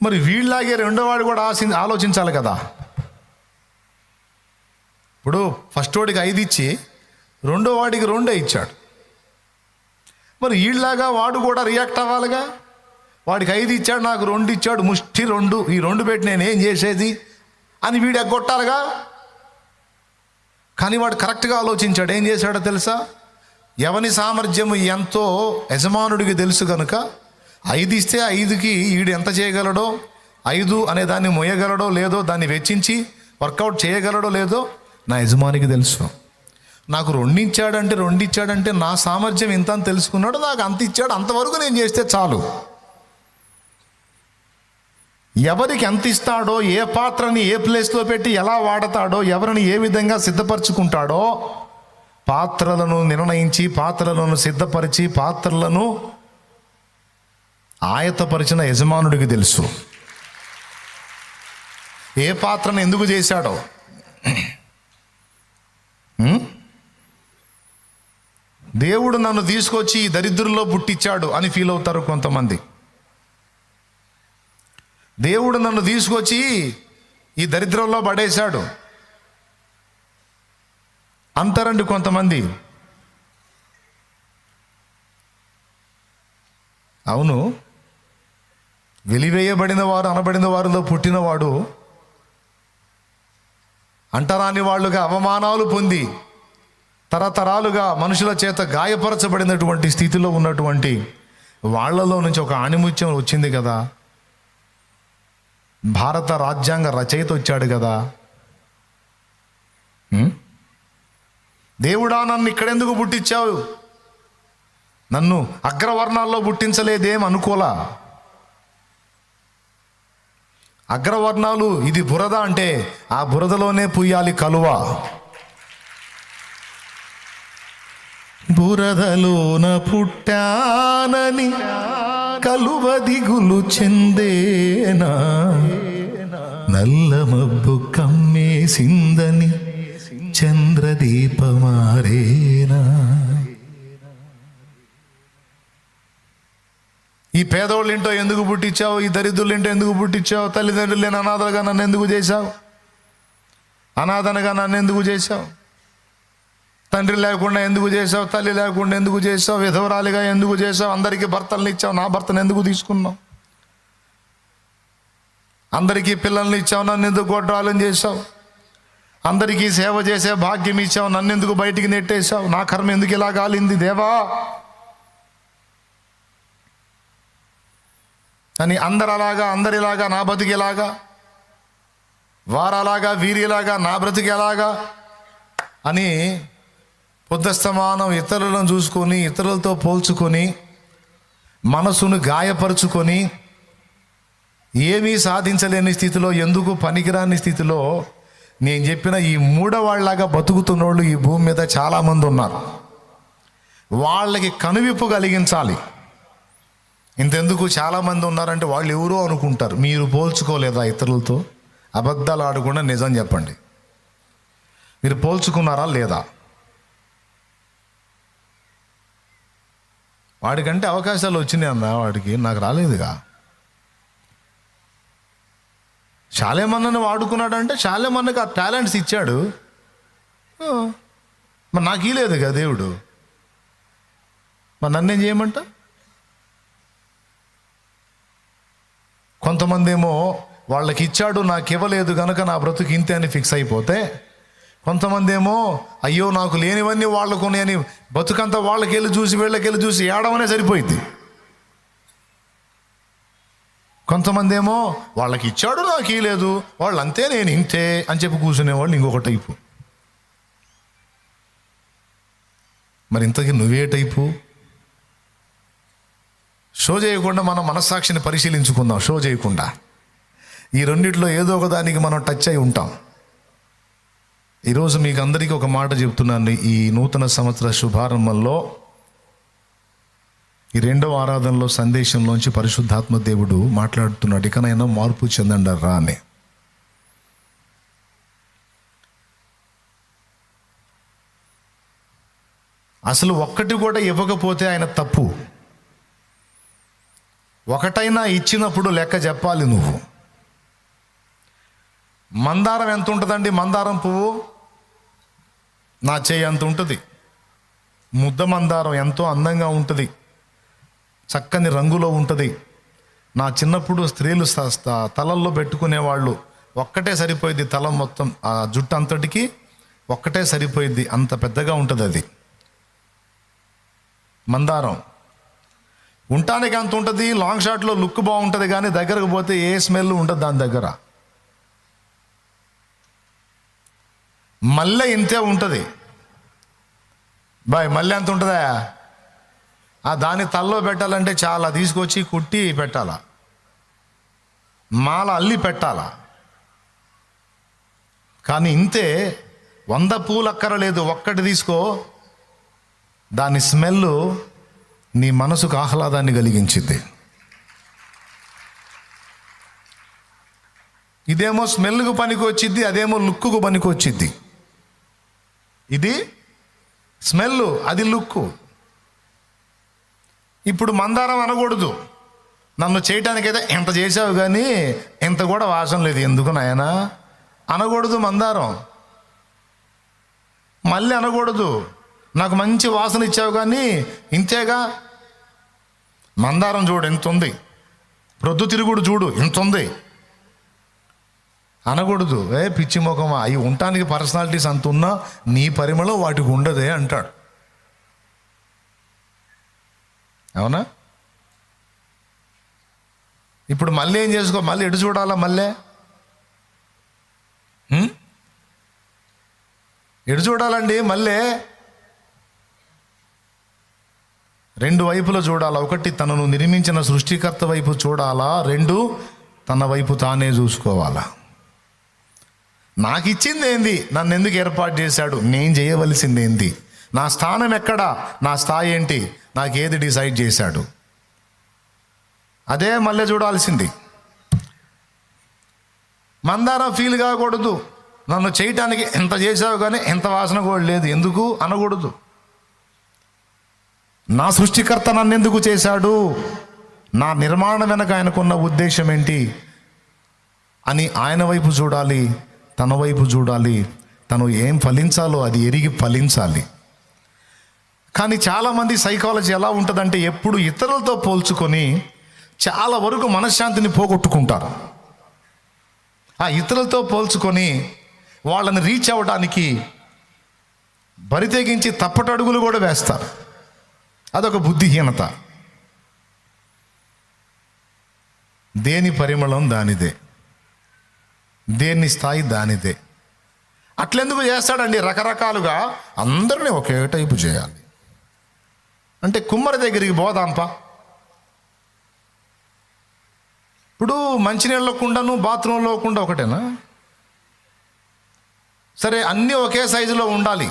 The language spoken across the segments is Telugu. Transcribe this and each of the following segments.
మరి వీళ్ళలాగే రెండోవాడు కూడా ఆలోచించాలి కదా. ఇప్పుడు ఫస్ట్ వాడికి 5 ఇచ్చి రెండో వాడికి 2 ఇచ్చాడు. మరి వీళ్ళలాగా వాడు కూడా రియాక్ట్ అవ్వాలిగా. వాడికి 5 ఇచ్చాడు, నాకు 2 ఇచ్చాడు, ముష్టి 2, ఈ 2 పెట్టి నేనేం చేసేది అని వీడు ఎగ్గొట్టాలిగా. కానీ వాడు కరెక్ట్గా ఆలోచించాడు. ఏం చేశాడో తెలుసా? ఎవని సామర్థ్యం ఎంతో యజమానుడికి తెలుసు కనుక 5 ఇస్తే 5కి వీడు ఎంత చేయగలడో, 5 అనే దాన్ని మోయగలడో లేదో, దాన్ని వెచ్చించి వర్కౌట్ చేయగలడో లేదో నా యజమానికి తెలుసు. నాకు 2 ఇచ్చాడంటే నా సామర్థ్యం ఇంత అని తెలుసుకున్నాడు, నాకు అంత ఇచ్చాడు, అంతవరకు నేను చేస్తే చాలు. ఎవరికి ఎంత ఇస్తాడో, ఏ పాత్రని ఏ ప్లేస్లో పెట్టి ఎలా వాడతాడో, ఎవరిని ఏ విధంగా సిద్ధపరచుకుంటాడో, పాత్రలను నిర్ణయించి, పాత్రలను సిద్ధపరిచి, పాత్రలను ఆయత్తపరిచిన యజమానుడికి తెలుసు. ఏ పాత్రను ఎందుకు చేశాడో. దేవుడు నన్ను తీసుకొచ్చి ఈ దరిద్రంలో పుట్టించాడు అని ఫీల్ అవుతారు కొంతమంది. దేవుడు నన్ను తీసుకొచ్చి ఈ దరిద్రంలో పడేశాడు అంటారండి కొంతమంది. అవును, వెలివేయబడిన వారు, అనబడిన వారిలో పుట్టినవాడు అంటరాని వాళ్ళుగా అవమానాలు పొంది తరతరాలుగా మనుషుల చేత గాయపరచబడినటువంటి స్థితిలో ఉన్నటువంటి వాళ్ళలో నుంచి ఒక ఆణిముత్యం వచ్చింది కదా. భారత రాజ్యాంగ రచయిత వచ్చాడు కదా. దేవుడా, నన్ను ఇక్కడెందుకు పుట్టించావు? నన్ను అగ్రవర్ణాల్లో పుట్టించలేదేం అనుకోలా. అగ్రవర్ణాలు ఇది బురద అంటే ఆ బురదలోనే పుయ్యాలి కలువ. బురదలోన పుట్టానని కలువ దిగులు చెందేనా, నల్ల మబ్బు కమ్మేసిందని చంద్రదీపమారేనా. ఈ పేదోళ్ళింటో ఎందుకు పుట్టించావు? ఈ దరిద్రులింటో ఎందుకు పుట్టించావు? తల్లిదండ్రులు లేని అనాథలుగా నన్ను ఎందుకు చేశావు? అనాథనగా నన్ను ఎందుకు చేశావు? తండ్రి లేకుండా ఎందుకు చేసావు? తల్లి లేకుండా ఎందుకు చేసావు? విధవరాలిగా ఎందుకు చేసావు? అందరికీ భర్తలను ఇచ్చావు, నా భర్తను ఎందుకు తీసుకున్నావు? అందరికీ పిల్లల్ని ఇచ్చావు, నన్ను ఎందుకు గొడ్రాలను చేసావు? అందరికీ సేవ చేసే భాగ్యం ఇచ్చావు, నన్ను ఎందుకు బయటికి నెట్టేశావు? నా కర్మ ఎందుకు ఇలా కాలింది దేవా అని అందరిలాగా నా బతికేలాగా, వారలాగా వీరిలాగా నా బ్రతికేలాగా అని పొద్దస్తమానం ఇతరులను చూసుకొని, ఇతరులతో పోల్చుకొని, మనసును గాయపరుచుకొని, ఏమీ సాధించలేని స్థితిలో, ఎందుకు పనికిరాని స్థితిలో నేను చెప్పిన ఈ మూడవాళ్ళలాగా బతుకుతున్నోళ్ళు ఈ భూమి మీద చాలామంది ఉన్నారు. వాళ్ళకి కనువిప్పు కలిగించాలి. ఇంతెందుకు చాలామంది ఉన్నారంటే వాళ్ళు ఎవరో అనుకుంటారు. మీరు పోల్చుకోలేదా ఇతరులతో? అబద్ధాలు ఆడకుండా నిజం చెప్పండి. మీరు పోల్చుకున్నారా లేదా? వాడికంటే అవకాశాలు వచ్చినాయి అన్న, వాడికి నాకు రాలేదుగా. చాలామందిని వాడుకున్నాడంటే చాలామందికి ఆ టాలెంట్స్ ఇచ్చాడు. మరి నాకు ఇలేదుగా దేవుడు, మరి నన్నేం చేయమంట? కొంతమంది ఏమో వాళ్ళకి ఇచ్చాడు, నాకు ఇవ్వలేదు కనుక నా బ్రతుకు ఇంతే అని ఫిక్స్ అయిపోతే, కొంతమంది ఏమో అయ్యో నాకు లేనివన్నీ వాళ్ళకుని అని బతుకంతా వాళ్ళకెళ్ళి చూసి వీళ్ళకెళ్ళి చూసి ఏడవనే సరిపోయింది. కొంతమంది ఏమో వాళ్ళకి ఇచ్చాడు, నాకు ఇలేదు, వాళ్ళు అంతే నేను ఇంతే అని చెప్పి కూర్చునేవాళ్ళు ఇంకొక టైపు. మరి ఇంతకీ నువ్వే టైపు? షో చేయకుండా మనం మనస్సాక్షిని పరిశీలించుకుందాం. షో చేయకుండా ఈ రెండిట్లో ఏదో ఒక దానికి మనం టచ్ అయి ఉంటాం. ఈరోజు మీకు అందరికీ ఒక మాట చెప్తున్నాను. ఈ నూతన సంవత్సర శుభారంభంలో ఈ 2వ ఆరాధనలో సందేశంలోంచి పరిశుద్ధాత్మ దేవుడు మాట్లాడుతున్నాడు. ఇకనైనా మార్పు చెందండి రా అని. అసలు ఒక్కటి కూడా ఇవ్వకపోతే ఆయన తప్పు. ఒకటైనా ఇచ్చినప్పుడు లెక్క చెప్పాలి నువ్వు. మందారం ఎంత ఉంటుందండి? మందారం పువ్వు నా చేయి అంత ఉంటుంది. ముద్ద మందారం ఎంతో అందంగా ఉంటుంది, చక్కని రంగులో ఉంటుంది. నా చిన్నప్పుడు స్త్రీలు తలల్లో పెట్టుకునేవాళ్ళు. ఒక్కటే సరిపోయింది, తల మొత్తం ఆ జుట్టు అంతటికి ఒక్కటే సరిపోయింది, అంత పెద్దగా ఉంటుంది అది. మందారం ఉండటానికి అంత ఉంటుంది. లాంగ్ షాట్లో లుక్ బాగుంటుంది, కానీ దగ్గరకు పోతే ఏ స్మెల్ ఉండదు దాని దగ్గర. మల్లె ఇంతే ఉంటుంది బాయ్. మల్లె ఎంత ఉంటుందా? దాన్ని తల్లో పెట్టాలంటే చాలా తీసుకొచ్చి కుట్టి పెట్టాలా, మాల అల్లి పెట్టాలా. కానీ ఇంతే 100 పూలు అక్కరలేదు, ఒక్కటి తీసుకో, దాని స్మెల్ నీ మనసుకు ఆహ్లాదాన్ని కలిగించింది. ఇదేమో స్మెల్కు పనికి వచ్చిద్ది, అదేమో లుక్కు పనికి వచ్చిద్ది. ఇది స్మెల్, అది లుక్కు. ఇప్పుడు మందారం అనకూడదు, నన్ను చేయటానికైతే ఎంత చేసావు కానీ ఎంత కూడా వాసన లేదు, ఎందుకు నాయనా అనకూడదు. మందారం మళ్ళీ అనకూడదు, నాకు మంచి వాసన ఇచ్చావు కానీ ఇంతేగా. మందారం చూడు ఎంత ఉంది, ప్రొద్దుతిరుగుడు చూడు ఎంత ఉంది అనకూడదు. పిచ్చి ముఖమా, అవి ఉండటానికి పర్సనాలిటీస్ అంత ఉన్నా నీ పరిమళం వాటికి ఉండదే అంటాడు. అవునా? ఇప్పుడు మళ్ళీ ఏం చేసుకో, మళ్ళీ ఎటు చూడాలా? మళ్ళీ ఎటు చూడాలండి? మళ్ళీ 2 వైపులో చూడాలా. ఒకటి తనను నిర్మించిన సృష్టికర్త వైపు చూడాలా, 2 తన వైపు తానే చూసుకోవాలా. నాకు ఇచ్చింది ఏంది, నన్ను ఎందుకు ఏర్పాటు చేశాడు, నేను చేయవలసింది ఏంది, నా స్థానం ఎక్కడా, నా స్థాయి ఏంటి, నాకేది డిసైడ్ చేశాడు, అదే మళ్ళీ చూడాల్సింది. మందారం ఫీల్ కాకూడదు, నన్ను చేయటానికి ఎంత చేసావు కానీ ఎంత వాసన కూడా లేదు, ఎందుకు అనకూడదు. నా సృష్టికర్త నన్ను ఎందుకు చేశాడు, నా నిర్మాణం వెనక ఆయనకున్న ఉద్దేశం ఏంటి అని ఆయన వైపు చూడాలి, తన వైపు చూడాలి. తను ఏం ఫలించాలో అది ఎరిగి ఫలించాలి. కానీ చాలామంది సైకాలజీ ఎలా ఉంటుందంటే, ఎప్పుడు ఇతరులతో పోల్చుకొని చాలా వరకు మనశ్శాంతిని పోగొట్టుకుంటారు. ఆ ఇతరులతో పోల్చుకొని వాళ్ళని రీచ్ అవ్వడానికి బరితెగించి తప్పటడుగులు కూడా వేస్తారు. అదొక బుద్ధిహీనత. దేని పరిమళం దానిదే, దేని స్థాయి దానిదే. అట్లెందుకు చేస్తాడండి? రకరకాలుగా అందరినీ ఒకే టైపు చేయాలి అంటే కుమ్మరి దగ్గరికి పోదాంపా. ఇప్పుడు మంచినీళ్ళ కుండను బాత్రూంలో కుండ ఒకటేనా? సరే, అన్నీ ఒకే సైజులో ఉండాలి.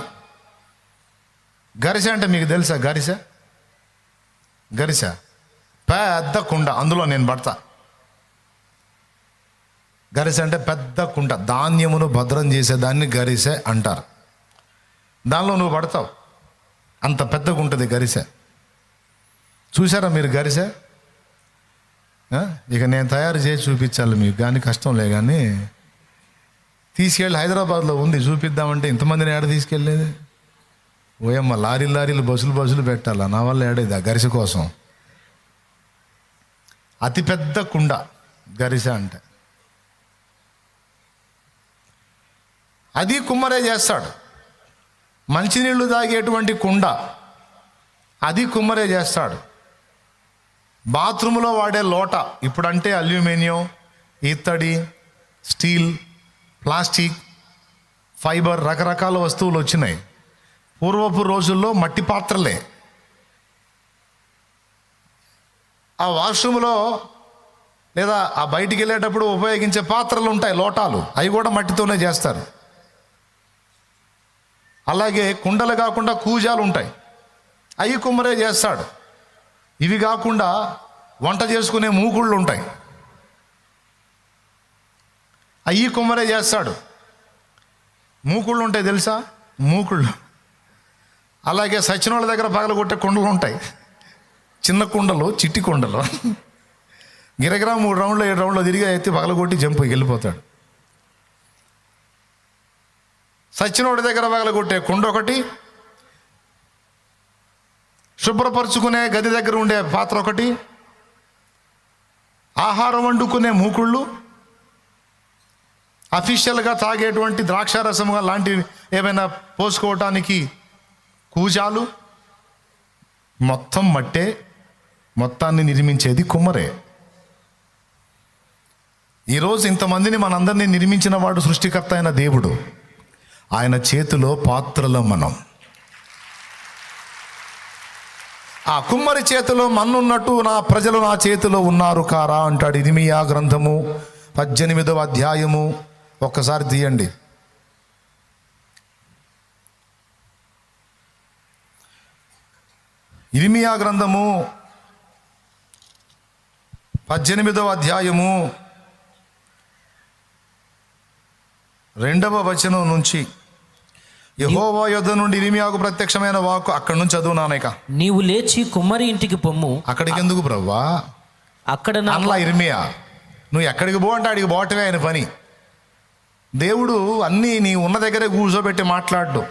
గరిసె అంటే మీకు తెలుసా? గరిసె పెద్ద కుండ, అందులో నేను పడతా. గరిసె అంటే పెద్ద కుండ, ధాన్యమును భద్రం చేసేదాన్ని గరిసె అంటారు. దానిలో నువ్వు పడతావు, అంత పెద్దగా ఉంటుంది గరిసె. చూసారా మీరు గరిసె? ఇక నేను తయారు చేసి చూపించాలి మీకు, కానీ కష్టంలే. కానీ తీసుకెళ్ళి హైదరాబాద్లో ఉంది చూపిద్దామంటే ఇంతమందిని ఏడ తీసుకెళ్ళేది? ఓయమ్మ, లారీలు బస్సులు పెట్టాలా, నా వల్ల ఏడేది ఆ గరిసె కోసం. అతిపెద్ద కుండ గరిసె అంటే. అది కుమ్మరే చేస్తాడు. మంచినీళ్ళు తాగేటువంటి కుండ అది కుమ్మరే చేస్తాడు. బాత్రూంలో వాడే లోట ఇప్పుడంటే అల్యూమినియం, ఇత్తడి, స్టీల్, ప్లాస్టిక్, ఫైబర్ రకరకాల వస్తువులు వచ్చినాయి. పూర్వపు రోజుల్లో మట్టి పాత్రలే. ఆ వాష్రూమ్లో లేదా ఆ బయటికి వెళ్ళేటప్పుడు ఉపయోగించే పాత్రలు ఉంటాయి, లోటాలు, అవి కూడా మట్టితోనే చేస్తారు. అలాగే కుండలు కాకుండా కూజాలు ఉంటాయి, అవి కుమ్మరే చేస్తాడు. ఇవి కాకుండా వంట చేసుకునే మూకుళ్ళు ఉంటాయి, అవి కుమ్మరే చేస్తాడు. మూకుళ్ళు ఉంటాయి తెలుసా? మూకుళ్ళు. అలాగే సచ్చినోళ్ళ దగ్గర పగలగొట్టే కుండలు ఉంటాయి, చిన్న కుండలు, చిట్టి కుండలు, గిరగిరా 3 రౌండ్లు 7 రౌండ్లు తిరిగి ఎత్తి పగలగొట్టి జంపు వెళ్ళిపోతాడు. సచ్చినోడి దగ్గర పగలగొట్టే కుండ ఒకటి, శుభ్రపరుచుకునే గది దగ్గర ఉండే పాత్ర ఒకటి, ఆహారం వండుకునే మూకుళ్ళు, అఫీషియల్గా తాగేటువంటి ద్రాక్షారసం లాంటివి ఏమైనా పోసుకోవటానికి కూజాలు, మొత్తం మట్టే. మొత్తాన్ని నిర్మించేది కుమ్మరే. ఈరోజు ఇంతమందిని మనందరినీ నిర్మించిన వాడు సృష్టికర్త అయిన దేవుడు. ఆయన చేతిలో పాత్రలో మనం. ఆ కుమ్మరి చేతిలో మన్నున్నట్టు నా ప్రజలు నా చేతిలో ఉన్నారు కారా అంటాడు. ఇర్మీయా గ్రంథము 18వ అధ్యాయము. ఒక్కసారి తీయండి. ఇర్మీయా గ్రంథము 18వ అధ్యాయము 2వ వచనం నుంచి, యెహోవా యొద్ద నుండి ఇర్మీయాకు ప్రత్యక్షమైన వాక్కు. అక్కడి నుంచి చదువు నానేక. నీవు లేచి కుమ్మరి ఇంటికి పొమ్ము. అక్కడికి ఎందుకు ప్రభువా? అక్కడ అనలా ఇర్మీయా, నువ్వు ఎక్కడికి పో అంటే అడిగి పోవటమే ఆయన పని. దేవుడు అన్నీ నీ ఉన్న దగ్గరే కూర్చోబెట్టి మాట్లాడు.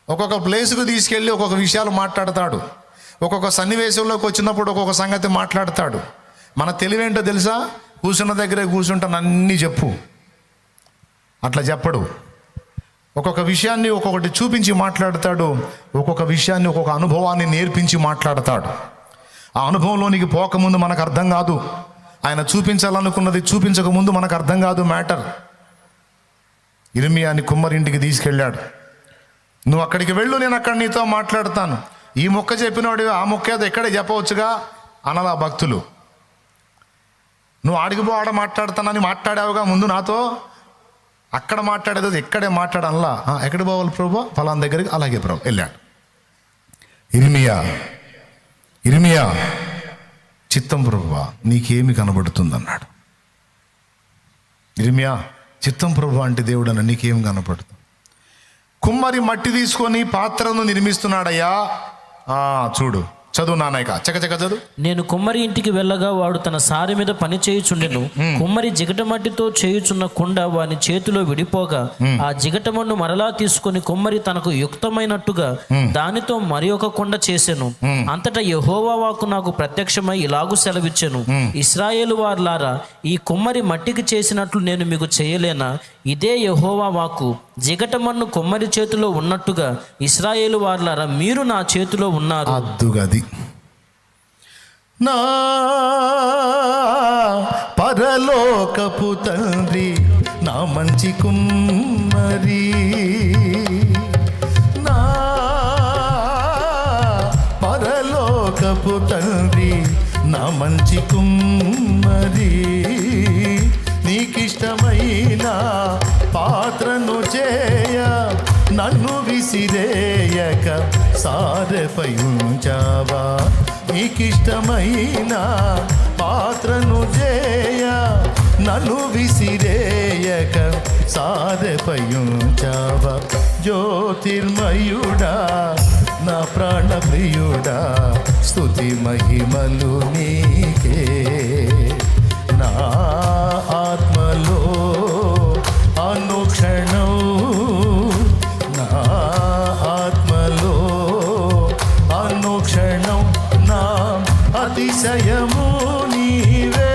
ఒక్కొక్క ప్లేస్కు తీసుకెళ్ళి ఒక్కొక్క విషయాలు మాట్లాడతాడు. ఒక్కొక్క సన్నివేశంలోకి వచ్చినప్పుడు ఒక్కొక్క సంగతి మాట్లాడతాడు. మన తెలివేంటో తెలుసా? కూర్చున్న దగ్గరే కూర్చుంటాను అన్నీ చెప్పు, అట్లా చెప్పడు. ఒక్కొక్క విషయాన్ని ఒక్కొక్కటి చూపించి మాట్లాడతాడు. ఒక్కొక్క విషయాన్ని ఒక్కొక్క అనుభవాన్ని నేర్పించి మాట్లాడతాడు. ఆ అనుభవంలోనికి పోకముందు మనకు అర్థం కాదు. ఆయన చూపించాలనుకున్నది చూపించకముందు మనకు అర్థం కాదు మ్యాటర్. ఇర్మీయాని కుమ్మరింటికి తీసుకెళ్ళాడు. నువ్వు అక్కడికి వెళ్ళు, నేను అక్కడ నీతో మాట్లాడతాను. ఈ మొక్క చెప్పినవాడు ఆ మొక్క ఏదో ఎక్కడే చెప్పవచ్చుగా అనలా భక్తులు. నువ్వు ఆడికి పో, ఆడ మాట్లాడతానని మాట్లాడావుగా ముందు నాతో. అక్కడ మాట్లాడేది ఎక్కడే మాట్లాడనలా. ఎక్కడ పోవాలి ప్రభు? ఫలానా దగ్గరికి. అలాగే ప్రభు వెళ్ళాడు. ఇర్మీయా చిత్తం ప్రభువా నీకేమి కనబడుతుంది అన్నాడు. ఇర్మీయా చిత్తం ప్రభు అంటే దేవుడు అన్న నీకేం కనపడుతుంది? కుమ్మరి మట్టి తీసుకొని పాత్రను నిర్మిస్తున్నాడయ్యా. చూడు, చదువు నానాయక, చకచక చదువు. నేను కుమ్మరి ఇంటికి వెళ్ళగా వాడు తన సారి మీద పని చేయుచుండెను. కుమ్మరి జిగటమట్టితో చేయుచున్న కుండ వాని చేతిలో విడిపోగా ఆ జిగటమన్ను మరలా తీసుకొని కుమ్మరి తనకు యుక్తమైనట్టుగా దానితో మరి ఒక కుండ చేసెను. అంతటా యెహోవా వాక్కు నాకు ప్రత్యక్షమై ఇలాగు సెలవిచ్చెను, ఇశ్రాయేలు వారులారా, ఈ కుమ్మరి మట్టికి చేసినట్లు నేను మీకు చేయలేనా? ఇదే యెహోవా వాక్కు. జిగటమన్ను కుమ్మరి చేతిలో ఉన్నట్టుగా ఇశ్రాయేలు వారులారా మీరు నా చేతిలో ఉన్నారు. అద్దుగది నా పరలోకపు తండ్రి, నా మంచి కుమ్మరి, నా పరలోకపు తండ్రి, నా మంచి కుమ్మరి, నీకిష్టమైన పాత్రను చేయ నన్ను విసిరేయక సారెపై ఉంచావా? నీకిష్టమైన పాత్రను చేయ నన్ను విసిరేయక సారెపై ఉంచావా? జ్యోతిర్మయుడా, నా ప్రాణ ప్రియుడా, స్తుతి మహిమలు నీకే. నా ఆత్మలో అనుక్షణం, నా ఆత్మలో అనుక్షణం నా అతిశయము నీవే,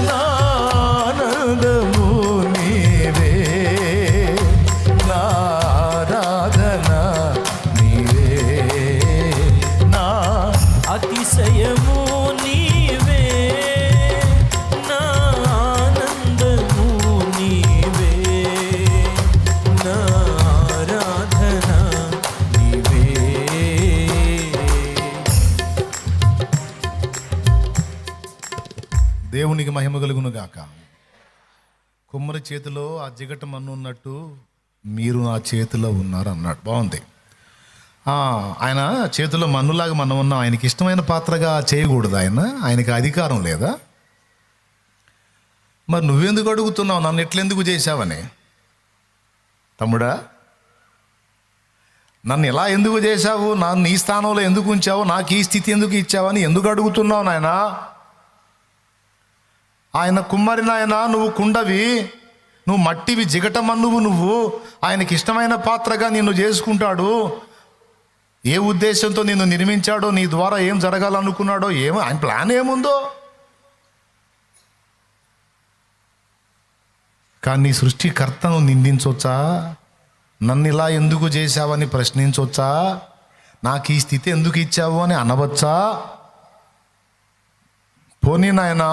నా ఆనందము నీవే, నా ఆరాధన నీవే, నా అతిశయము నీవే, నా ఆనందము నీవే, నా ఆరాధన నీవే. దేవునికి మహిమ కలుగును గాక. కుమ్మరి చేతిలో ఆ జిగట మన్ను ఉన్నట్టు మీరు నా చేతిలో ఉన్నారు అన్నాడు. బాగుంది. ఆయన చేతిలో మన్నులాగా మనం ఉన్నాం. ఆయనకి ఇష్టమైన పాత్రగా చేయకూడదు. ఆయనకి అధికారం లేదా? మరి నువ్వెందుకు అడుగుతున్నావు నన్ను ఎట్లెందుకు చేశావని? తమ్ముడా, నన్ను ఎలా ఎందుకు చేశావు? నన్ను ఈ స్థానంలో ఎందుకు ఉంచావు? నాకు ఈ స్థితి ఎందుకు ఇచ్చావని ఎందుకు అడుగుతున్నావు నాయనా? ఆయన కుమ్మరి నాయన, నువ్వు కుండవి, నువ్వు మట్టివి, జిగటమన్నువు నువ్వు. ఆయనకి ఇష్టమైన పాత్రగా నిన్ను చేసుకుంటాడు. ఏ ఉద్దేశంతో నిన్ను నిర్మించాడో, నీ ద్వారా ఏం జరగాలనుకున్నాడో, ఏమో ఆయన ప్లాన్ ఏముందో. కానీ నీ సృష్టికర్తను నిందించవచ్చా? నన్ను ఇలా ఎందుకు చేశావని ప్రశ్నించవచ్చా? నాకు ఈ స్థితి ఎందుకు ఇచ్చావు అని అనవచ్చా? పోనీ నాయన,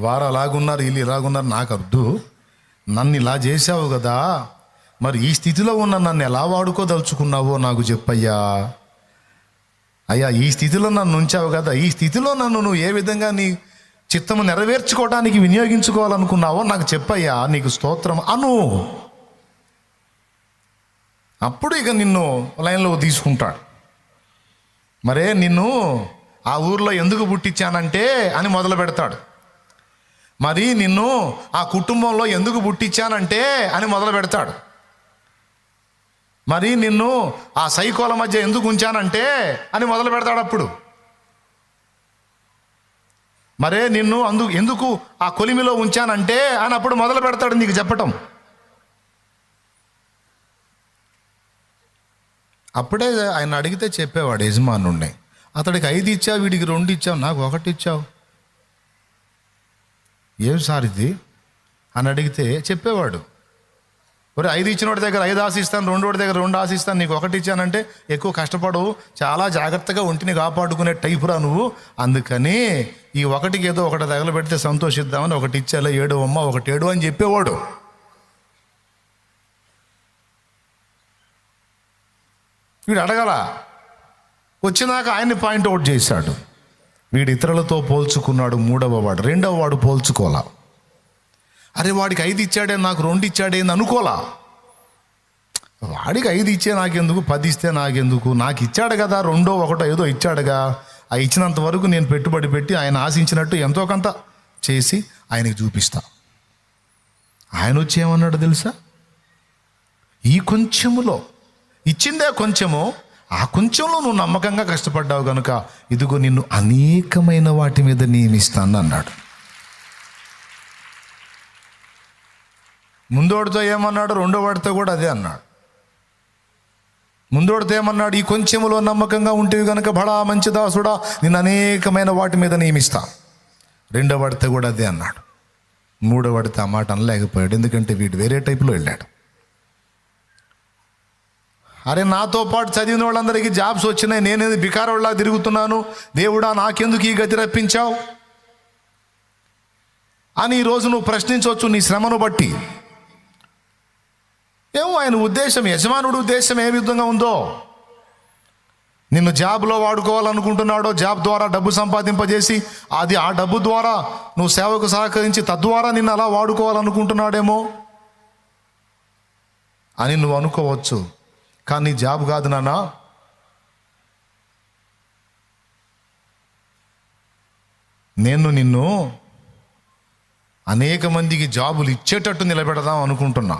వారు అలాగున్నారు, వీళ్ళు ఇలాగున్నారు, నాకు అర్థం. నన్ను ఇలా చేశావు కదా, మరి ఈ స్థితిలో ఉన్న నన్ను ఎలా వాడుకోదలుచుకున్నావో నాకు చెప్పయ్యా. అయ్యా, ఈ స్థితిలో నన్ను ఉంచావు కదా, ఈ స్థితిలో నన్ను నువ్వు ఏ విధంగా నీ చిత్తము నెరవేర్చుకోవడానికి వినియోగించుకోవాలనుకున్నావో నాకు చెప్పయ్యా, నీకు స్తోత్రం అను. అప్పుడు ఇక నిన్ను లైన్లో తీసుకుంటాడు. మరే నిన్ను ఆ ఊర్లో ఎందుకు పుట్టించానంటే అని మొదలు పెడతాడు. మరి నిన్ను ఆ కుటుంబంలో ఎందుకు పుట్టించానంటే అని మొదలు పెడతాడు. మరి నిన్ను ఆ సైకోల మధ్య ఎందుకు ఉంచానంటే అని మొదలు పెడతాడు. అప్పుడు మరే నిన్ను ఎందుకు ఆ కొలిమిలో ఉంచానంటే అని అప్పుడు మొదలు పెడతాడు నీకు చెప్పటం. అప్పుడే ఆయన అడిగితే చెప్పేవాడు యజమానుండే, అతడికి 5 ఇచ్చావు, వీడికి 2 ఇచ్చావు, నాకు 1 ఇచ్చావు, ఏం సార్ ఇది అని అడిగితే చెప్పేవాడు. మరి 5 ఇచ్చిన వాడి దగ్గర 5 ఆశిస్తాను, 2 వాడి దగ్గర 2 ఆశిస్తాను, నీకు 1 ఇచ్చానంటే ఎక్కువ కష్టపడవు, చాలా జాగ్రత్తగా ఒంటిని కాపాడుకునే టైపురా నువ్వు, అందుకని ఈ 1కి ఏదో 1 తగలబెడితే సంతోషిద్దామని 1 ఇచ్చేలా 7 అమ్మ 1 7 అని చెప్పేవాడు. వీడు అడగల. వచ్చినాక ఆయన్ని పాయింట్ అవుట్ చేశాడు. వీడు ఇతరులతో పోల్చుకున్నాడు. 3వ వాడు, 2వ వాడు పోల్చుకోలా. అరే వాడికి 5 ఇచ్చాడే, నాకు 2 ఇచ్చాడే అని అనుకోలా. వాడికి 5 ఇచ్చే నాకెందుకు, 10 ఇస్తే నాకెందుకు, నాకు ఇచ్చాడు కదా, 2 1 ఏదో ఇచ్చాడుగా, ఆ ఇచ్చినంత వరకు నేను పెట్టుబడి పెట్టి ఆయన ఆశించినట్టు ఎంతో కొంత చేసి ఆయనకి చూపిస్తా. ఆయన వచ్చి ఏమన్నాడు తెలుసా? ఈ కొంచెములో ఇచ్చిందే కొంచెము, ఆ కొంచెంలో నువ్వు నమ్మకంగా కష్టపడ్డావు కనుక ఇదిగో నిన్ను అనేకమైన వాటి మీద నియమిస్తాను అన్నాడు. ముందోడితో ఏమన్నాడు, 2వ వాడితో కూడా అదే అన్నాడు. ముందోడితో ఏమన్నాడు, ఈ కొంచెములో నమ్మకంగా ఉంటేవి కనుక బడా మంచి దాసుడా, నిన్ను అనేకమైన వాటి మీద నియమిస్తా. 2వ వాడితో కూడా అదే అన్నాడు. 3వ వాడితో ఆ మాట అనలేకపోయాడు, ఎందుకంటే వీడు వేరే టైపులో వెళ్ళాడు. అరే నాతో పాటు చదివిన వాళ్ళందరికీ జాబ్స్ వచ్చినాయి, నేనేది బికారోళ్ళలా తిరుగుతున్నాను, దేవుడా నాకెందుకు ఈ గతి రప్పించావు అని ఈరోజు నువ్వు ప్రశ్నించవచ్చు నీ శ్రమను బట్టి. ఏమో ఆయన ఉద్దేశం, యజమానుడి ఉద్దేశం ఏ విధంగా ఉందో, నిన్ను జాబ్లో వాడుకోవాలనుకుంటున్నాడో, జాబ్ ద్వారా డబ్బు సంపాదింపజేసి అది ఆ డబ్బు ద్వారా నువ్వు సేవకు సహకరించి తద్వారా నిన్ను అలా వాడుకోవాలనుకుంటున్నాడేమో అని నువ్వు అనుకోవచ్చు. కానీ జాబ్ కాదు నాన్న, నేను నిన్ను అనేక మందికి జాబులు ఇచ్చేటట్టు నిలబెడదాం అనుకుంటున్నా.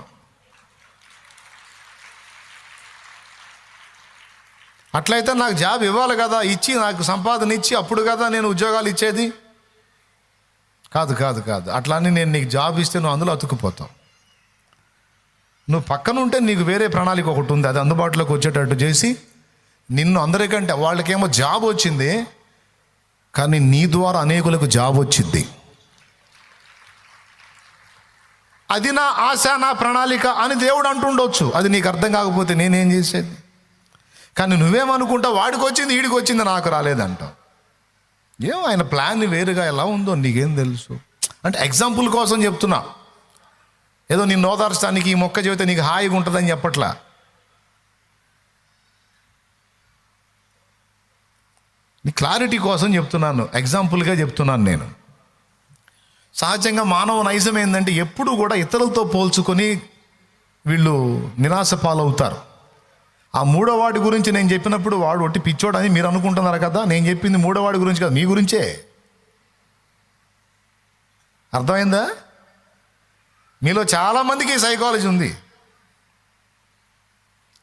అట్లయితే నాకు జాబ్ ఇవ్వాలి కదా, ఇచ్చి నాకు సంపాదన ఇచ్చి అప్పుడు కదా నేను ఉద్యోగాలు ఇచ్చేది. కాదు కాదు కాదు, అట్లా అని నేను నీకు జాబ్ ఇస్తే నువ్వు అందులో అతుక్కుపోతావు. నువ్వు పక్కన ఉంటే నీకు వేరే ప్రణాళిక ఒకటి ఉంది, అది అందుబాటులోకి వచ్చేటట్టు చేసి నిన్ను అందరికంటే, వాళ్ళకేమో జాబ్ వచ్చింది కానీ నీ ద్వారా అనేకులకు జాబ్ వచ్చింది. అది నా ఆశ, నా ప్రణాళిక అని దేవుడు అంటుండొచ్చు. అది నీకు అర్థం కాకపోతే నేనేం చేసేది? కానీ నువ్వేమనుకుంటావు, వాడికి వచ్చింది వీడికి వచ్చింది నాకు రాలేదంటావు. ఏమో ఆయన ప్లాన్ వేరుగా ఎలా ఉందో నీకేం తెలుసు. అంటే ఎగ్జాంపుల్ కోసం చెప్తున్నా, ఏదో నిన్ను ఓదార్చడానికి ఈ మొక్క చెబితే నీకు హాయిగా ఉంటుందని చెప్పట్లా. నీ క్లారిటీ కోసం చెప్తున్నాను, ఎగ్జాంపుల్గా చెప్తున్నాను నేను. సహజంగా మానవ నైజం ఏంటంటే ఎప్పుడు కూడా ఇతరులతో పోల్చుకొని వీళ్ళు నిరాశ పాలవుతారు. ఆ 3వ వాడి గురించి నేను చెప్పినప్పుడు వాడు ఒట్టి పిచ్చోడని మీరు అనుకుంటున్నారు కదా, నేను చెప్పింది 3వ వాడి గురించి కదా, మీ గురించే. అర్థమైందా? మీలో చాలామందికి సైకాలజీ ఉంది.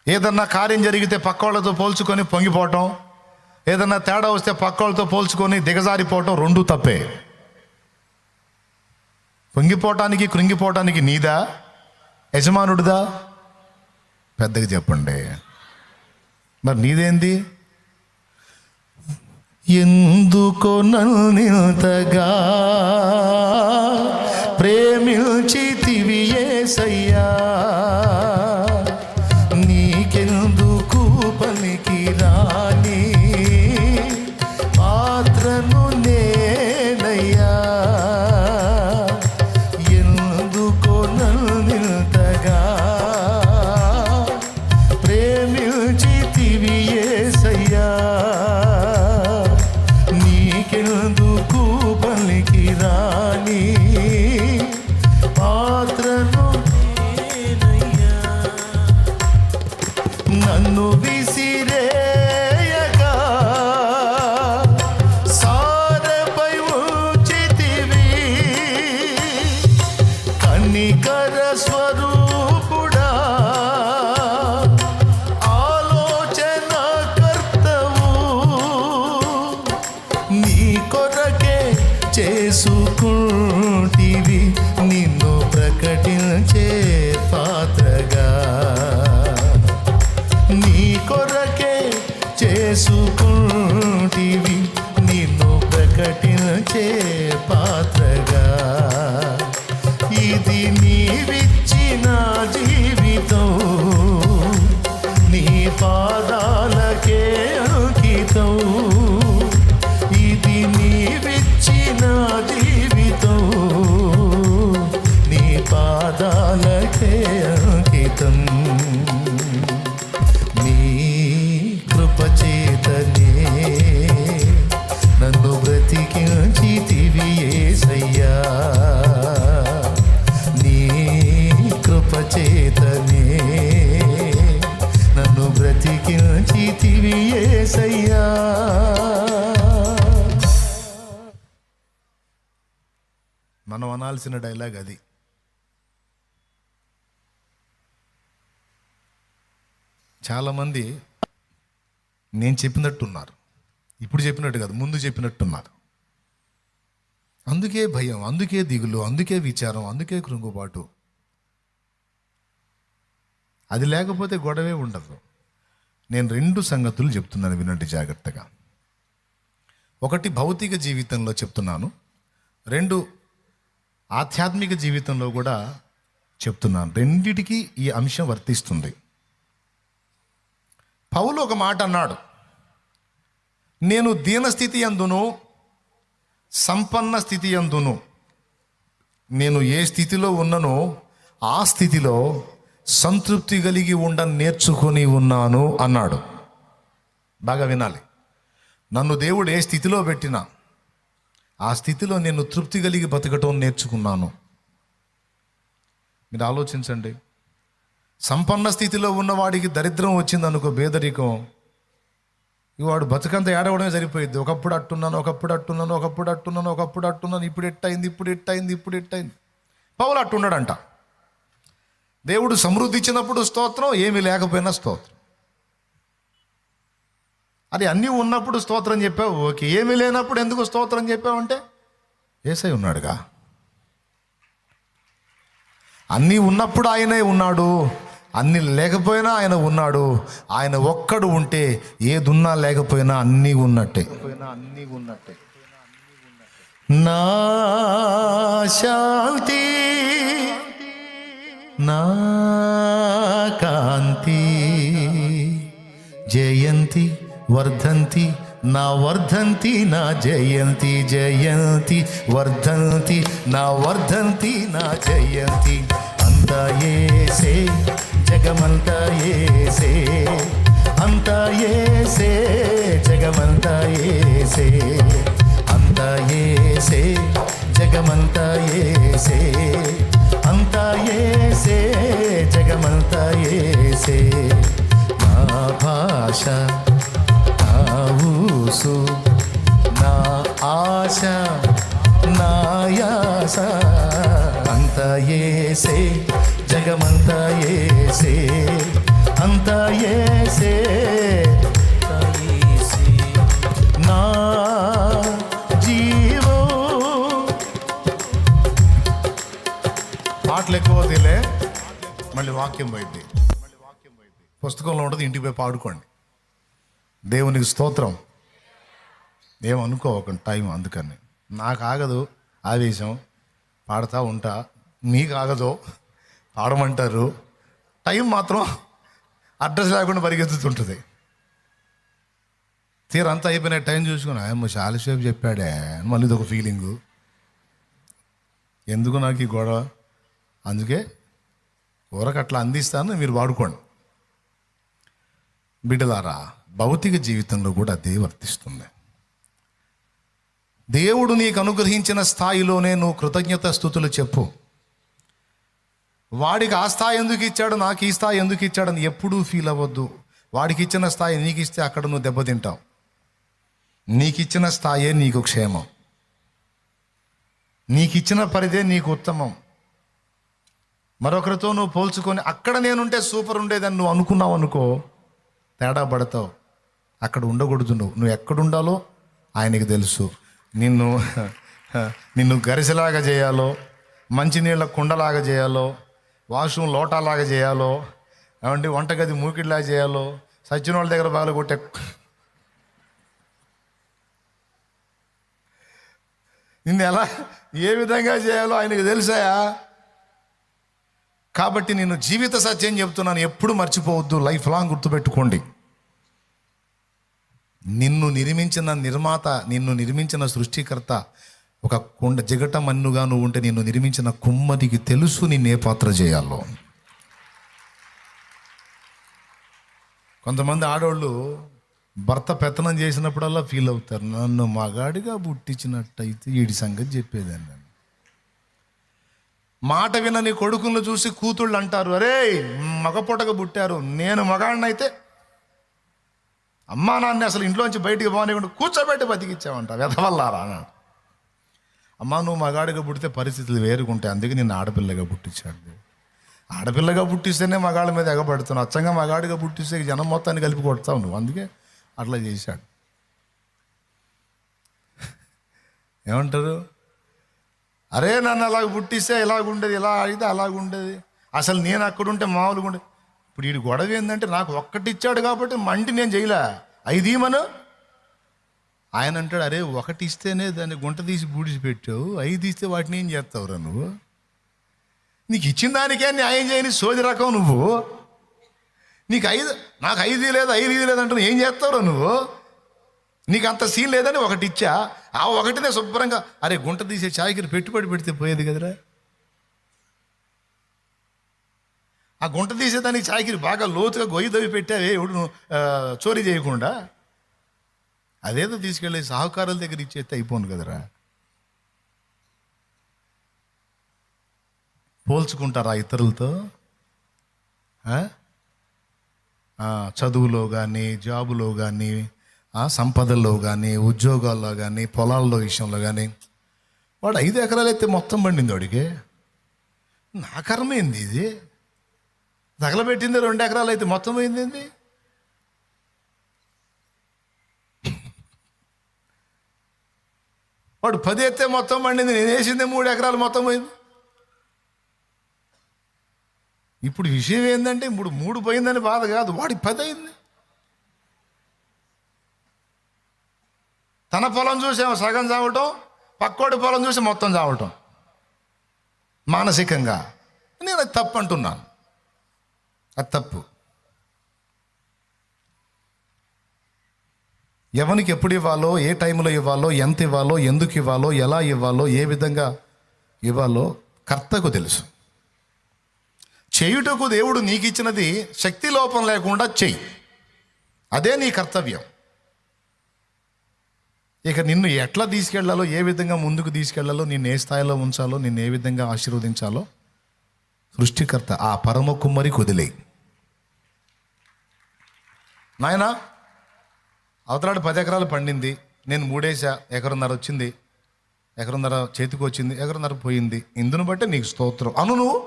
ఏదన్నా కార్యం జరిగితే పక్క వాళ్ళతో పోల్చుకొని పొంగిపోవటం, ఏదన్నా తేడా వస్తే పక్క వాళ్ళతో పోల్చుకొని దిగజారిపోవటం రెండూ తప్పే. పొంగిపోవటానికి కృంగిపోవటానికి నీదా యజమానుడిదా? పెద్దగా చెప్పండి. మరి నీదేంది? ఎందుకో నన్నింతగా ప్రేమించితివి యేసయ్యా, నీకెందుకు పనికి రాని పాత్రను నేనయ్యా, ఎందుకో నన్నింతగా ప్రేమించితివి యేసయ్యా, నీకెందుకు పనికి రాని పాత్రను నేనయ్యా, నన్ను విసిరేయగా సారపై ఉంచితివి, కనికర స్వరూపుడా ఆలోచన కర్తవు, నీ కొరకే చేసుకుంటివి నిన్ను ప్రకటించే పాత్రగా, నీ కొరకే చేసుకుంటివి నిన్ను ప్రకటించే పాత్రగా, ఇది నీవిచ్చిన జీవితం, నీ పాదాలకే అంకితం, ఇది నీవిచ్చిన జీవితం, నీ పాదాలకే అంకితం, నీ కృపచేతనే నన్ను బ్రతికించితివి యేసయ్యా, నీ కృపచేతనే నన్ను బ్రతికించితివి యేసయ్యా. మనం అనాల్సిన డైలాగ్ అది. చాలామంది నేను చెప్పినట్టున్నారు, ఇప్పుడు చెప్పినట్టు కాదు ముందు చెప్పినట్టున్నారు. అందుకే భయం, అందుకే దిగులు, అందుకే విచారం, అందుకే కృంగుబాటు. అది లేకపోతే గొడవే ఉండదు. నేను 2 సంగతులు చెప్తున్నాను, వినండి జాగ్రత్తగా. ఒకటి భౌతిక జీవితంలో చెప్తున్నాను, 2 ఆధ్యాత్మిక జీవితంలో కూడా చెప్తున్నాను. రెండిటికి ఈ అంశం వర్తిస్తుంది. పౌలు ఒక మాట అన్నాడు, నేను దీనస్థితి యందును సంపన్న స్థితి యందును, నేను ఏ స్థితిలో ఉన్ననో ఆ స్థితిలో సంతృప్తి కలిగి నేర్చుకొని ఉన్నాను అన్నాడు. బాగా వినాలి. నన్ను దేవుడు ఏ స్థితిలో పెట్టినా ఆ స్థితిలో నేను తృప్తి కలిగి బతకటం నేర్చుకున్నాను. మీరు ఆలోచించండి. సంపన్న స్థితిలో ఉన్నవాడికి దరిద్రం వచ్చిందనుకో, పేదరికం, వాడు బతుకంత ఏడవడమే సరిపోయింది. ఒకప్పుడు అట్టున్నాను, ఒకప్పుడు అట్టున్నాను, ఒకప్పుడు అట్టున్నాను, ఒకప్పుడు అట్టున్నాను, ఇప్పుడు ఎట్టయింది, ఇప్పుడు ఎట్టయింది, ఇప్పుడు ఎట్టయింది. పౌలు అట్టున్నాడంట. దేవుడు సమృద్ధి ఇచ్చినప్పుడు స్తోత్రం, ఏమీ లేకపోయినా స్తోత్రం. అది అన్నీ ఉన్నప్పుడు స్తోత్రం చెప్పావు ఓకే, ఏమీ లేనప్పుడు ఎందుకు స్తోత్రం చెప్పావంటే యేసయ్య ఉన్నాడుగా. అన్నీ ఉన్నప్పుడు ఆయనే ఉన్నాడు, అన్నీ లేకపోయినా ఆయన ఉన్నాడు. ఆయన ఒక్కడు ఉంటే ఏదున్నా లేకపోయినా అన్నీ ఉన్నట్టే. నా శాంతి, నా కాంతి, జయంతి వర్ధంతి నా వర్ధంతి, నా జయంతి జయంతి వర్ధంతి, నా వర్ధంతి నా జయంతి. అంతా యేసే, జగమంతా యేసే, అంతా యేసే, జగమంతా యేసే, అంతా యేసే, జగమంతా యేసే, అంతా యేసే, జగమంతా యేసే. నా భాష, నా ఊసు, నా ఆశ, నా యాస, అంతా యేసే, జగమంతా యేసే, అంతా యేసే, అంతా యేసే. మాటలు ఎక్కువ తిలే మళ్ళీ వాక్యం పోయింది. పుస్తకంలో ఉంటుంది, ఇంటికి పోయి పాడుకోండి. దేవునికి స్తోత్రం. ఏమనుకోకండి టైం, అందుకని నాకు ఆగదు ఆవేశం, పాడుతూ ఉంటా. మీకు ఆగదు, పాడమంటారు. టైం మాత్రం అడ్రస్ లేకుండా పరిగెత్తుతుంటుంది. తీరంతా అయిపోయిన టైం చూసుకుని ఆయమ్మ చాలాసేపు చెప్పాడే అని మళ్ళీ ఇది ఒక ఫీలింగు. ఎందుకు నాకు ఈ గొడవ? అందుకే ఊరకట్లా అందిస్తాను, మీరు వాడుకోండి. బిడ్డలారా, భౌతిక జీవితంలో కూడా అదే వర్తిస్తుంది. దేవుడు నీకు అనుగ్రహించిన స్థాయిలోనే నువ్వు కృతజ్ఞత స్తుతులు చెప్పు. వాడికి ఆ స్థాయి ఎందుకు ఇచ్చాడు, నాకు ఈ స్థాయి ఎందుకు ఇచ్చాడని ఎప్పుడూ ఫీల్ అవ్వద్దు. వాడికి ఇచ్చిన స్థాయి నీకు ఇస్తే అక్కడ నువ్వు దెబ్బతింటావు. నీకు ఇచ్చిన స్థాయే నీకు క్షేమం, నీకు ఇచ్చిన పరిదే నీకు ఉత్తమం. మరొకరితో నువ్వు పోల్చుకొని అక్కడ నేనుంటే సూపర్ ఉండేదని నువ్వు అనుకున్నావు అనుకో, తేడా పడతావు. అక్కడ ఉండకూడదు. నువ్వు ఎక్కడుండాలో ఆయనకి తెలుసు. నిన్ను గరిసెలాగా చేయాలో, మంచినీళ్ళ కుండలాగా చేయాలో, వాష్రూమ్ లోటాలాగా చేయాలో, ఏమంటే వంటగది మూకిడిలాగా చేయాలో, సచ్చిన వాళ్ళ దగ్గర బాగా కొట్టే నిన్ను ఎలా ఏ విధంగా చేయాలో ఆయనకు తెలుసాయా. కాబట్టి నేను జీవిత సత్యం చెప్తున్నాను, ఎప్పుడు మర్చిపోవద్దు. లైఫ్ లాంగ్ గుర్తుపెట్టుకోండి. నిన్ను నిర్మించిన నిర్మాత, నిన్ను నిర్మించిన సృష్టికర్త ఒక కొండ జిగట మన్నుగా నువ్వు ఉంటే నిన్ను నిర్మించిన కుమ్మరికి తెలుసు నిన్నే పాత్ర చేయాలో. కొంతమంది ఆడవాళ్ళు భర్త పెత్తనం చేసినప్పుడల్లా ఫీల్ అవుతారు, నన్ను మగాడిగా పుట్టించినట్టయితే వీడి సంగతి చెప్పేదాన్ని. మాట వినని కొడుకులను చూసి కూతుళ్ళు అంటారు, అరే మగపొటగా పుట్టారు, నేను మగాడినైతే అమ్మా నాన్న అసలు ఇంట్లోంచి బయటికి పోనీకుండా కూర్చోబెట్టి బతికిచ్చావంట, వెధవల్లారా అన్నాడు. అమ్మా నువ్వు మగాడిగా పుట్టితే పరిస్థితులు వేరుగుంటాయి, అందుకే నిన్ను ఆడపిల్లగా పుట్టించాడు. ఆడపిల్లగా పుట్టిస్తేనే మగాళ్ళ మీద ఎగబడుతున్నావు, అచ్చంగా మగాడిగా పుట్టిస్తే జనం మొత్తాన్ని కలిపి కొడతావు నువ్వు, అందుకే అట్లా చేశాడు. ఏమంటారు, అరే నన్ను అలాగ పుట్టిస్తే ఇలాగుండేది, ఇలా అయితే అలాగుండేది, అసలు నేను అక్కడుంటే మామూలుగా ఉండేది. ఇప్పుడు వీడి గొడవ ఏంటంటే నాకు ఒక్కటి ఇచ్చాడు కాబట్టి మండి నేను చేయలే, 5 ఇవ్వమను. ఆయన అంటాడు, అరే ఒకటి ఇస్తేనే దాన్ని గుంట తీసి బూడిసి పెట్టావు, 5 ఇస్తే వాటిని ఏం చేస్తావురా నువ్వు? నీకు ఇచ్చిన దానికే న్యాయం చేయని సోది రకం నువ్వు. నీకు నాకు 5 లేదు 5 లేదంటే ఏం చేస్తావురా నువ్వు? నీకు అంత సీన్ లేదని ఒకటి ఇచ్చా, ఆ ఒకటినే శుభ్రంగా అరే గుంట తీసే చాయకి పెట్టుబడి పెడితే పోయేది కదరా. ఆ గుంట తీసేదానికి చాయకి బాగా లోతుగా గొయ్యి దవ్వి పెట్టావే, ఎవడు చోరీ చేయకుండా. అదేదో తీసుకెళ్ళి సాహుకారుల దగ్గర ఇచ్చేస్తే అయిపోను కదరా. పోల్చుకుంటారా ఇతరులతో? చదువులో కానీ, జాబులో కానీ, సంపదల్లో కానీ, ఉద్యోగాల్లో కానీ, పొలాల్లో విషయంలో కానీ. వాడు 5 ఎకరాలు అయితే మొత్తం పండింది వాడికి. నా కర్మ ఏంది ఇది? తగలబెట్టింది 2 ఎకరాలు అయితే మొత్తం పోయింది ఏంది? వాడు 10 ఎత్తే మొత్తం పండింది, నేను వేసింది 3 ఎకరాలు మొత్తం పోయింది. ఇప్పుడు విషయం ఏంటంటే ఇప్పుడు 3 పోయిందని బాధ కాదు, వాడి 10 అయింది. తన పొలం చూసేమో సగం చావటం, పక్కోడి పొలం చూసి మొత్తం చావటం మానసికంగా. నేను అది తప్పు అంటున్నాను, అది తప్పు. ఎవరికి ఎప్పుడు ఇవ్వాలో, ఏ టైంలో ఇవ్వాలో, ఎంత ఇవ్వాలో, ఎందుకు ఇవ్వాలో, ఎలా ఇవ్వాలో, ఏ విధంగా ఇవ్వాలో కర్తకు తెలుసు. చేయుటకు దేవుడు నీకు ఇచ్చినది శక్తి లోపం లేకుండా చెయ్యి, అదే నీ కర్తవ్యం. ఇక నిన్ను ఎట్లా తీసుకెళ్లాలో, ఏ విధంగా ముందుకు తీసుకెళ్లాలో, నిన్ను ఏ స్థాయిలో ఉంచాలో, నిన్ను ఏ విధంగా ఆశీర్వదించాలో సృష్టికర్త ఆ పరమ కుమ్మరి వదిలే. నాయనా అవతలాడు 10 ఎకరాలు పండింది, నేను 3 వేసా, 1.5 వచ్చింది, 1.5 చేతికి వచ్చింది, 1.5 పోయింది, ఇందును బట్టే నీకు స్తోత్రం అను. నువ్వు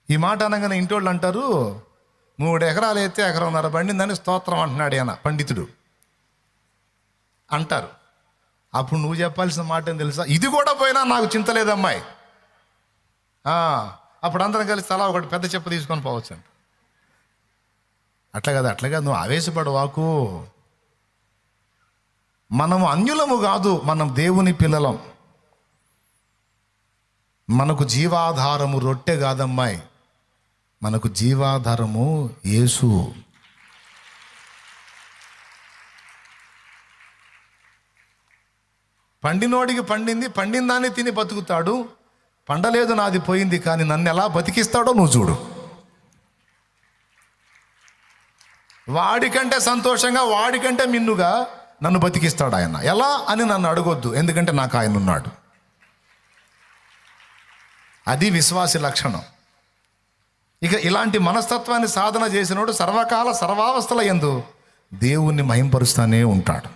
ఈ మాట అనగానే ఇంటోళ్ళు అంటారు, 3 ఎకరాలు అయితే 1.5 పండిందని స్తోత్రం అంటున్నాడు ఆయన పండితుడు అంటారు. అప్పుడు నువ్వు చెప్పాల్సిన మాట ఏం తెలుసా? ఇది కూడా పోయినా నాకు చింత లేదమ్మాయి. అప్పుడు అందరం కలిసి తలా ఒకటి పెద్ద చెప్ప తీసుకొని పోవచ్చు అంట. అట్లా కదా నువ్వు ఆవేశపడు వాకు. మనము అన్యులము కాదు, మనం దేవుని పిల్లలం. మనకు జీవాధారము రొట్టె కాదమ్మాయి, మనకు జీవాధారము యేసు. పండినోడికి పండిన దాన్ని తిని బతుకుతాడు. పండలేదు నాది పోయింది, కానీ నన్ను ఎలా బతికిస్తాడో నువ్వు చూడు. వాడికంటే సంతోషంగా, వాడికంటే మిన్నుగా నన్ను బతికిస్తాడు ఆయన. ఎలా అని నన్ను అడగొద్దు, ఎందుకంటే నాకు ఆయన ఉన్నాడు. అది విశ్వాసి లక్షణం. ఇక ఇలాంటి మనస్తత్వాన్ని సాధన చేసినోడు సర్వకాల సర్వావస్థల యందు దేవుణ్ణి మహింపరుస్తూనే ఉంటాడు.